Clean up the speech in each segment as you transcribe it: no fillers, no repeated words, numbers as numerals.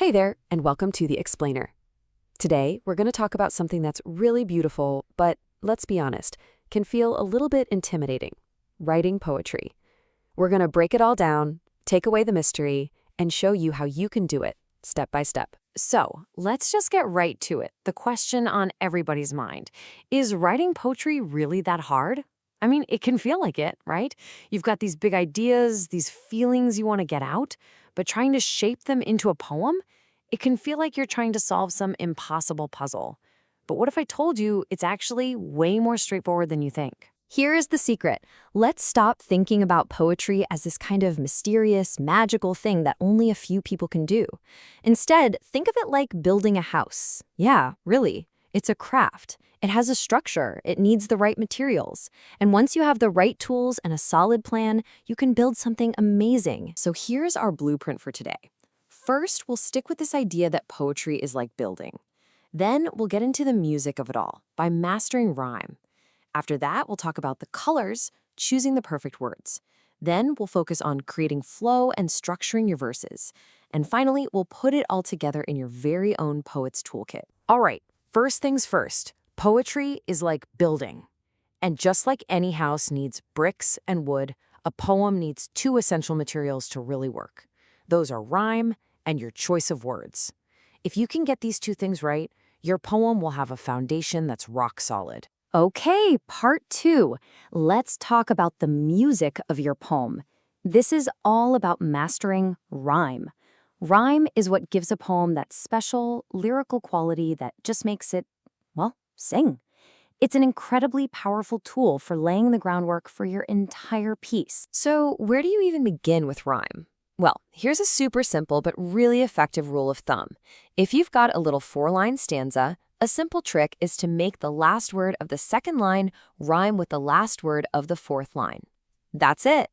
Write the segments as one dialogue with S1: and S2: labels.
S1: Hey there, and welcome to The Explainer. Today, we're going to talk about something that's really beautiful, but let's be honest, can feel a little bit intimidating: writing poetry. We're going to break it all down, take away the mystery, and show you how you can do it, step by step.
S2: So, let's just get right to it. The question on everybody's mind: is writing poetry really that hard? I mean, it can feel like it, right? You've got these big ideas, these feelings you want to get out, but trying to shape them into a poem, it can feel like you're trying to solve some impossible puzzle. But what if I told you it's actually way more straightforward than you think?
S3: Here is the secret. Let's stop thinking about poetry as this kind of mysterious, magical thing that only a few people can do. Instead, think of it like building a house. Yeah, really. It's a craft. It has a structure. It needs the right materials. And once you have the right tools and a solid plan, you can build something amazing.
S2: So here's our blueprint for today. First, we'll stick with this idea that poetry is like building. Then we'll get into the music of it all by mastering rhyme. After that, we'll talk about the colors, choosing the perfect words. Then we'll focus on creating flow and structuring your verses. And finally, we'll put it all together in your very own poet's toolkit. All right, first things first. Poetry is like building. And just like any house needs bricks and wood, a poem needs two essential materials to really work. Those are rhyme and your choice of words. If you can get these two things right, your poem will have a foundation that's rock solid.
S3: Okay, part 2. Let's talk about the music of your poem. This is all about mastering rhyme. Rhyme is what gives a poem that special, lyrical quality that just makes it, well, sing. It's an incredibly powerful tool for laying the groundwork for your entire piece.
S2: So where do you even begin with rhyme? Well, here's a super simple but really effective rule of thumb. If you've got a little 4-line stanza, a simple trick is to make the last word of the second line rhyme with the last word of the fourth line. That's it.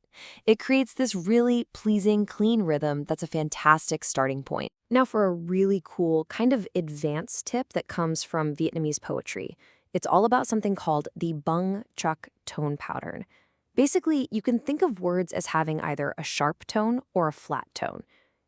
S2: It creates this really pleasing, clean rhythm that's a fantastic starting point. Now for a really cool, kind of advanced tip that comes from Vietnamese poetry. It's all about something called the bằng tone pattern. Basically, you can think of words as having either a sharp tone or a flat tone.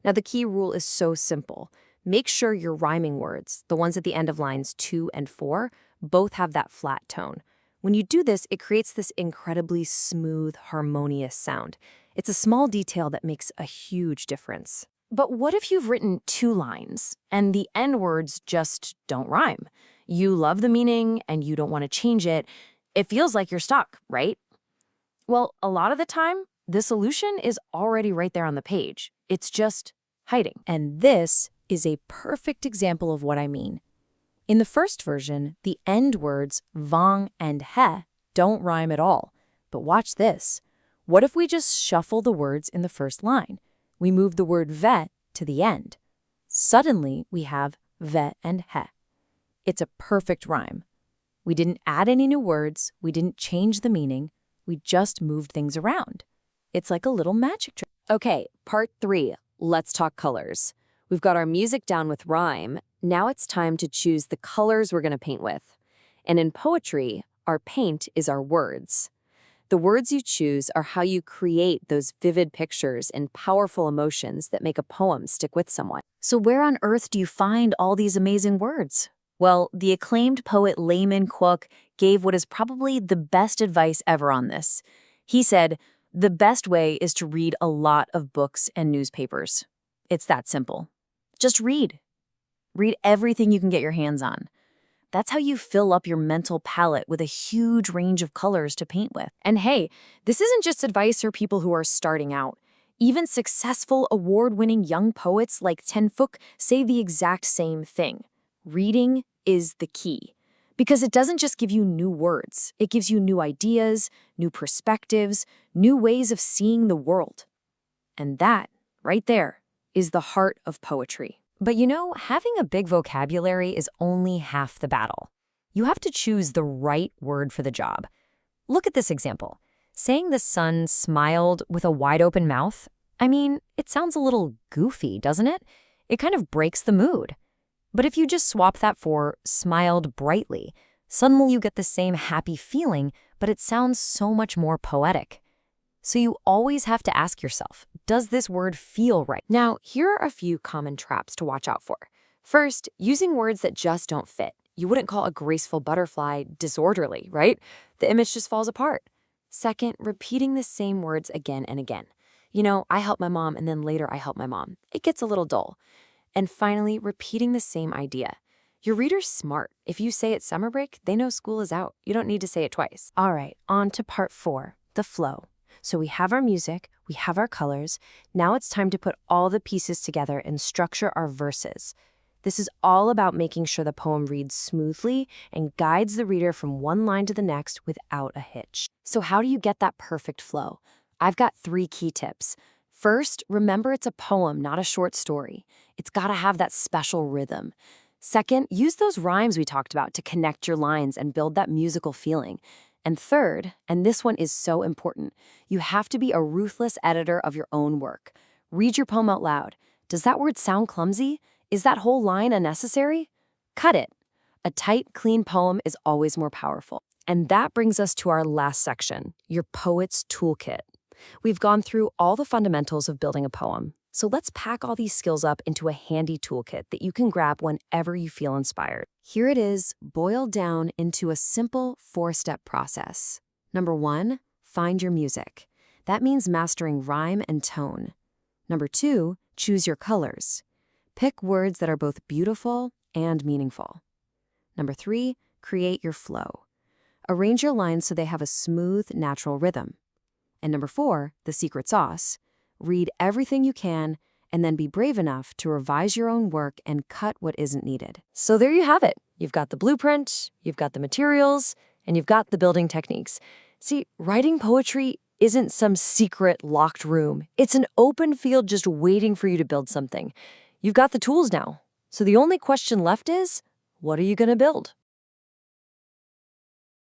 S2: Now the key rule is so simple. Make sure your rhyming words, the ones at the end of lines 2 and 4, both have that flat tone. When you do this, it creates this incredibly smooth, harmonious sound. It's a small detail that makes a huge difference. But what if you've written 2 lines and the end words just don't rhyme? You love the meaning and you don't want to change it. It feels like you're stuck, right? Well, a lot of the time, the solution is already right there on the page. It's just hiding.
S3: And this is a perfect example of what I mean. In the first version, the end words vang and he don't rhyme at all. But watch this. What if we just shuffle the words in the first line? We move the word ve to the end. Suddenly, we have ve and he. It's a perfect rhyme. We didn't add any new words. We didn't change the meaning. We just moved things around. It's like a little magic trick.
S2: Okay, part 3. Let's talk colors. We've got our music down with rhyme. Now it's time to choose the colors we're going to paint with. And in poetry, our paint is our words. The words you choose are how you create those vivid pictures and powerful emotions that make a poem stick with someone.
S3: So where on earth do you find all these amazing words? Well, the acclaimed poet Layman Cook gave what is probably the best advice ever on this. He said, "The best way is to read a lot of books and newspapers." It's that simple. Just read. Read everything you can get your hands on. That's how you fill up your mental palette with a huge range of colors to paint with.
S2: And hey, this isn't just advice for people who are starting out. Even successful, award-winning young poets like Ten Phuc say the exact same thing. Reading is the key. Because it doesn't just give you new words. It gives you new ideas, new perspectives, new ways of seeing the world. And that, right there, is the heart of poetry.
S1: But you know, having a big vocabulary is only half the battle. You have to choose the right word for the job. Look at this example. Saying the sun smiled with a wide open mouth, I mean, it sounds a little goofy, doesn't it? It kind of breaks the mood. But if you just swap that for smiled brightly, suddenly you get the same happy feeling, but it sounds so much more poetic. So you always have to ask yourself, does this word feel right?
S2: Now, here are a few common traps to watch out for. First, using words that just don't fit. You wouldn't call a graceful butterfly disorderly, right? The image just falls apart. Second, repeating the same words again and again. You know, I help my mom and then later I help my mom. It gets a little dull. And finally, repeating the same idea. Your reader's smart. If you say it's summer break, they know school is out. You don't need to say it twice.
S3: All right, on to part 4, the flow. So we have our music, we have our colors. Now it's time to put all the pieces together and structure our verses. This is all about making sure the poem reads smoothly and guides the reader from one line to the next without a hitch.
S2: So how do you get that perfect flow? I've got 3 key tips. First, remember it's a poem, not a short story. It's got to have that special rhythm. Second, use those rhymes we talked about to connect your lines and build that musical feeling. And third, and this one is so important, you have to be a ruthless editor of your own work. Read your poem out loud. Does that word sound clumsy? Is that whole line unnecessary? Cut it. A tight, clean poem is always more powerful.
S3: And that brings us to our last section, your poet's toolkit. We've gone through all the fundamentals of building a poem. So let's pack all these skills up into a handy toolkit that you can grab whenever you feel inspired. Here it is, boiled down into a simple 4-step process. Number 1, find your music. That means mastering rhyme and tone. Number 2, choose your colors. Pick words that are both beautiful and meaningful. Number 3, create your flow. Arrange your lines so they have a smooth, natural rhythm. And number 4, the secret sauce. Read everything you can, and then be brave enough to revise your own work and cut what isn't needed.
S2: So there you have it. You've got the blueprint, you've got the materials, and you've got the building techniques. See, writing poetry isn't some secret locked room. It's an open field just waiting for you to build something. You've got the tools now. So the only question left is, what are you going to build?